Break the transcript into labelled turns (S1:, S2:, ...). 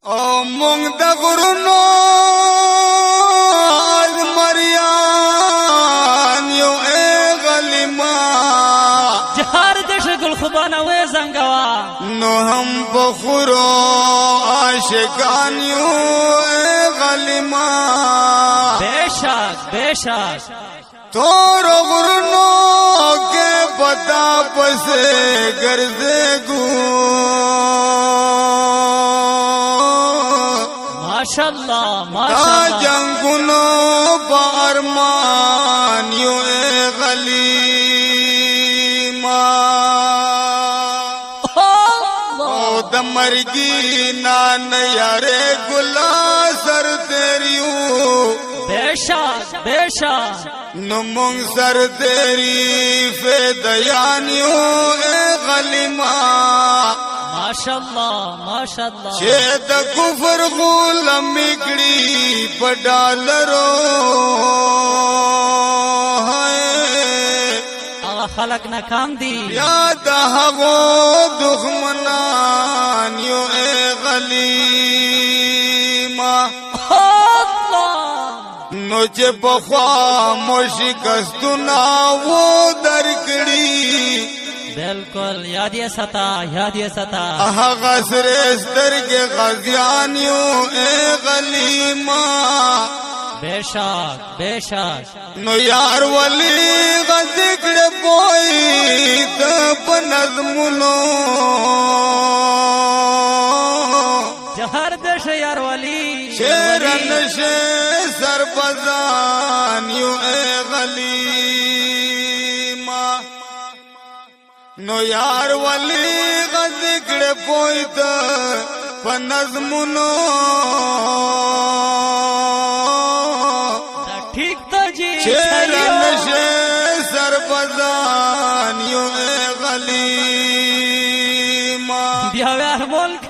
S1: او مونږ د غرونو مریان یو اے غلیما
S2: جهار د شګل خوبانه وې زنګوا
S1: نو هم بخورو عاشقان یو اے غلیما
S2: بیشک بیشک
S1: تور غرونو کے پتا پسے گرزے گو
S2: ماشاءاللہ ماشاءاللہ
S1: جنگونو بارمان یو اے غلیما او د مرګي نان یاره ګلا سر تیریو
S2: بیشک بیشک
S1: نو مونږ سر تیری فدیان یو اے غلیما
S2: ماشاءاللہ ماشاءاللہ
S1: چې د کفر غلام کړي په ډالرو
S2: هغه خلق ناکام دي
S1: یاد هغو دښمنان یو اے غلیما نو چې بخوا مشکستونه و درکړي
S2: بالکل یاد یې ستا یاد یې ستا
S1: هغه سره سترګې غزیان یو اے غلیما
S2: بیشک بیشک
S1: نو یار ولی غذکړ پوي د پنظمونو
S2: جهر د شیار ولی
S1: شیرن شه سربزان یو اے غلیما نو یار ولی غذکړ پوي د پنظمونو شیرن شه سربزان یو اے غلیما
S2: بیا ملک